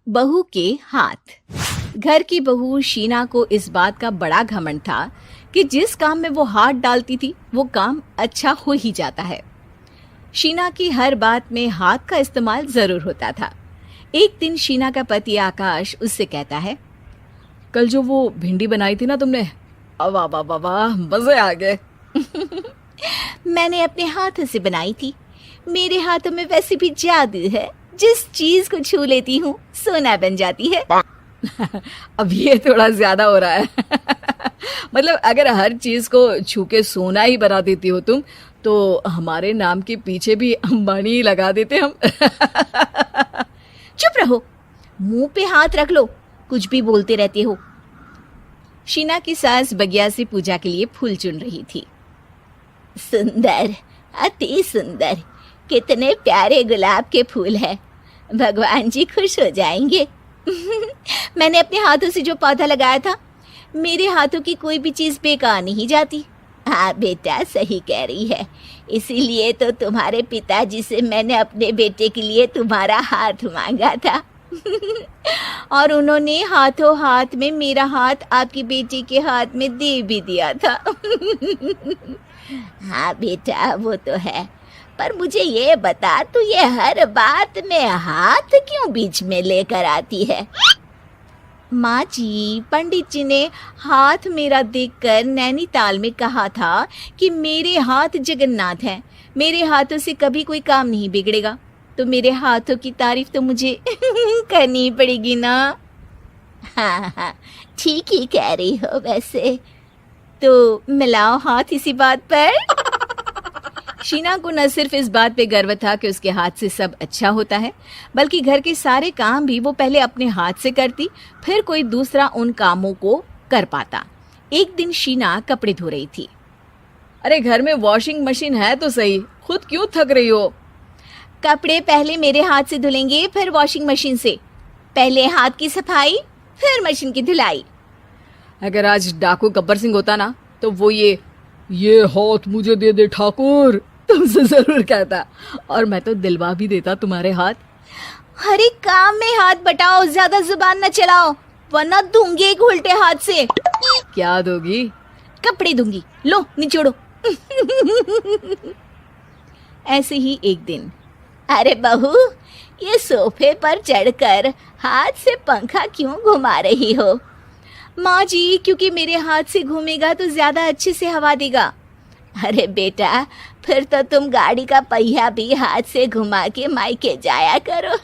बहू के हाथ। घर की बहू शीना को इस बात का बड़ा घमंड था कि जिस काम में वो हाथ डालती थी वो काम अच्छा हो ही जाता है। शीना की हर बात में हाथ का इस्तेमाल जरूर होता था। एक दिन शीना का पति आकाश उससे कहता है, कल जो वो भिंडी बनाई थी ना तुमने, वाह वाह वाह वाह, मजे आ गए। मैंने अपने हाथों से बनाई थी। मेरे हाथों में वैसे भी जादू है, जिस चीज को छू लेती हूँ सोना बन जाती है। अब ये थोड़ा ज्यादा हो रहा है। मतलब अगर हर चीज को छू के सोना ही बना देती हो तुम, तो हमारे नाम के पीछे भी अंबानी ही लगा देते हम। चुप रहो, मुंह पे हाथ रख लो, कुछ भी बोलते रहते हो। शीना की सास बगिया से पूजा के लिए फूल चुन रही थी। सुंदर, अति सुंदर, कितने प्यारे गुलाब के फूल हैं। भगवान जी खुश हो जाएंगे। मैंने अपने हाथों से जो पौधा लगाया था, मेरे हाथों की कोई भी चीज बेकार नहीं जाती। हाँ बेटा, सही कह रही है। इसीलिए तो तुम्हारे पिताजी से मैंने अपने बेटे के लिए तुम्हारा हाथ मांगा था। और उन्होंने हाथों हाथ में मेरा हाथ आपकी बेटी के हाथ में दे भी दिया था। हाँ बेटा, वो तो है, पर मुझे ये बता, तू ये हर बात में हाथ क्यों बीच में लेकर आती है? माँ जी, पंडित जी ने हाथ मेरा देखकर नैनीताल में कहा था कि मेरे हाथ जगन्नाथ हैं, मेरे हाथों से कभी कोई काम नहीं बिगड़ेगा। तो मेरे हाथों की तारीफ तो मुझे करनी पड़ेगी ना। हाँ हाँ, ठीक ही कह रही हो। वैसे तो मिलाओ हाथ इसी बात पर। शीना को न सिर्फ इस बात पे गर्व था कि उसके हाथ से सब अच्छा होता है, बल्कि घर के सारे काम भी वो पहले अपने हाथ से करती, फिर कोई दूसरा उन कामों को कर पाता। एक दिन शीना कपड़े धो रही थी। अरे घर में वॉशिंग मशीन है तो सही, खुद क्यों थक रही हो? कपड़े पहले मेरे हाथ से धुलेंगे, फिर वॉशिंग मशीन से। पहले हाथ की सफाई, फिर मशीन की धुलाई। अगर आज डाकू गब्बर सिंह होता ना, तो वो ये हाथ मुझे दे दे ठाकुर तुमसे जरूर कहता, और मैं तो दिलवा भी देता तुम्हारे हाथ। हर एक काम में हाथ बटाओ, ज्यादा जुबान न चलाओ, वरना दूंगी एक उल्टे हाथ से। क्या दोगी? कपड़े दूंगी, लो निचोड़ो। ऐसे ही एक दिन, अरे बहू, ये सोफे पर चढ़कर हाथ से पंखा क्यों घुमा रही हो? माँ जी, क्योंकि मेरे हाथ से घूमेगा तो ज्यादा अच्छे से हवा देगा। अरे बेटा, फिर तो तुम गाड़ी का पहिया भी हाथ से घुमा के मायके जाया करो।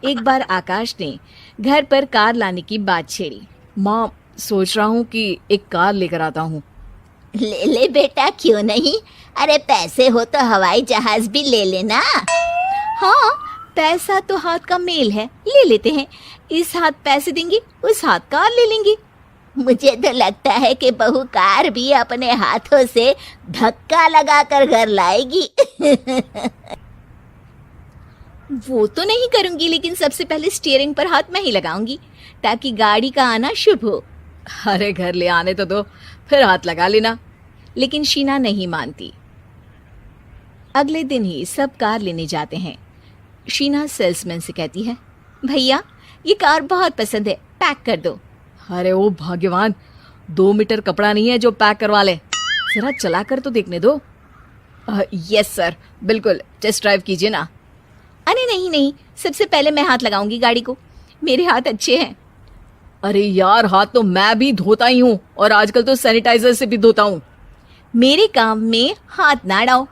एक बार आकाश ने घर पर कार लाने की बात छेड़ी। माँ, सोच रहा हूँ कि एक कार लेकर आता हूँ। ले ले बेटा, क्यों नहीं? अरे पैसे हो तो हवाई जहाज भी ले लेना। हाँ, पैसा तो हाथ का मेल है, ले लेते हैं। इस हाथ पैसे देंगे, उस हाथ कार ले लेंगे। मुझे तो लगता है कि बहू कार भी अपने हाथों से धक्का लगाकर घर लाएगी। वो तो नहीं करूंगी, लेकिन सबसे पहले स्टीयरिंग पर हाथ मैं ही लगाऊंगी, ताकि गाड़ी का आना शुभ हो। अरे घर ले आने तो दो, फिर हाथ लगा लेना। लेकिन शीना नहीं मानती। अगले दिन ही सब कार लेने जाते हैं। शीना सेल्समैन से कहती है, भैया ये कार बहुत पसंद है, पैक कर दो। अरे ओ भाग्यवान, 2 मीटर कपड़ा नहीं है जो पैक करवा ले, जरा चला कर तो देखने दो। यस सर, बिल्कुल, टेस्ट ड्राइव कीजिए ना। अरे नहीं नहीं, सबसे पहले मैं हाथ लगाऊंगी गाड़ी को, मेरे हाथ अच्छे हैं। अरे यार, हाथ तो मैं भी धोता ही हूँ, और आजकल तो सैनिटाइजर से भी धोता हूँ। मेरे काम में हाथ ना अड़ाओ।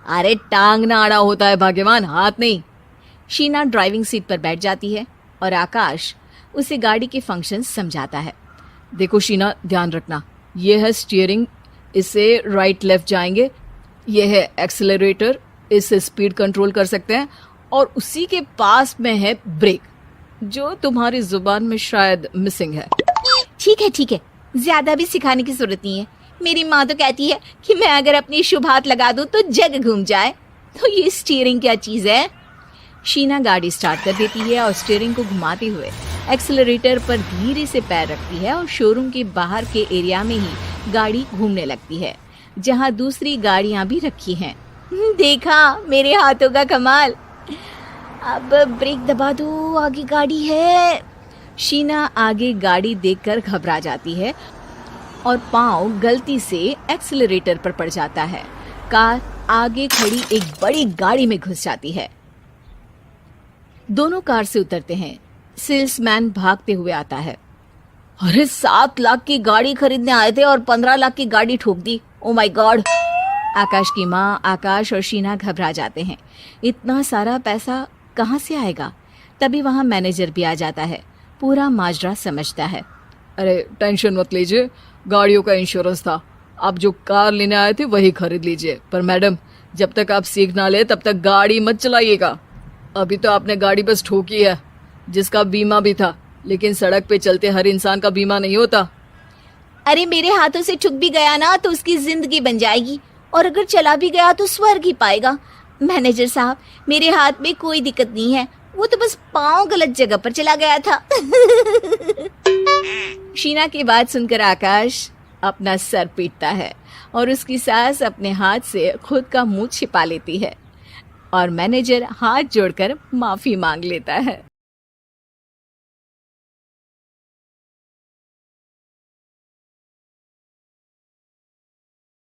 अरे टांग ना अड़ा होता है भाग्यवान, हाथ नहीं। शीना ड्राइविंग सीट पर बैठ जाती है और आकाश उसे गाड़ी के फंक्शंस समझाता है। देखो शीना, ध्यान रखना, ये है स्टीयरिंग, इससे राइट लेफ्ट जाएंगे। ये है एक्सेलरेटर, इससे स्पीड कंट्रोल कर सकते हैं। और उसी के पास में है ब्रेक, जो तुम्हारी जुबान में शायद मिसिंग है। ठीक है, ज्यादा भी सिखाने की जरूरत नहीं है। मेरी माँ तो कहती है कि मैं अगर अपनी शुभ हाथ लगा दूं तो जग घूम जाए। तो ये स्टीयरिंग क्या चीज है? शीना गाड़ी स्टार्ट कर देती है और स्टीयरिंग को घुमाते हुए एक्सेलरेटर पर धीरे से पैर रखती है और शोरूम के बाहर के एरिया में ही गाड़ी घूमने लगती है, जहाँ दूसरी गाड़ियाँ भी रखी हैं। देखा मेरे हाथों का कमाल। अब ब्रेक दबा दो, आगे गाड़ी है। शीना आगे गाड़ी देखकर घबरा जाती है और पाँव गलती से एक्सीलरेटर पर पड़ जाता है। कार आगे खड़ी एक बड़ी गाड़ी में घुस जाती है। दोनों कार से उतरते हैं। सेल्समैन भागते हुए आता है। अरे 7 लाख की गाड़ी खरीदने आए थे और 15 लाख की गाड़ी ठोक दी। Oh my God. आकाश की माँ, आकाश और शीना घबरा जाते हैं। इतना सारा पैसा कहाँ से आएगा? तभी वहाँ मैनेजर भी आ जाता है। पूरा माजरा समझता है। अरे टेंशन मत लीजिए, गाड़ियों का इंश्योरेंस था। आप जो कार लेने आए थे वही खरीद लीजिए। पर मैडम, जब तक आप सीख ना ले तब तक गाड़ी मत चलाइएगा। अभी तो आपने गाड़ी बस ठोकी है, जिसका बीमा भी था, लेकिन सड़क पे चलते हर इंसान का बीमा नहीं होता। अरे मेरे हाथों से ठुक भी गया ना तो उसकी जिंदगी बन जाएगी, और अगर चला भी गया तो स्वर्ग ही पाएगा। मैनेजर साहब, मेरे हाथ में कोई दिक्कत नहीं है, वो तो बस पाँव गलत जगह पर चला गया था। शीना की बात सुनकर आकाश अपना सर पीटता है और उसकी सास अपने हाथ से खुद का मुंह छिपा लेती है और मैनेजर हाथ जोड़कर माफी मांग लेता है।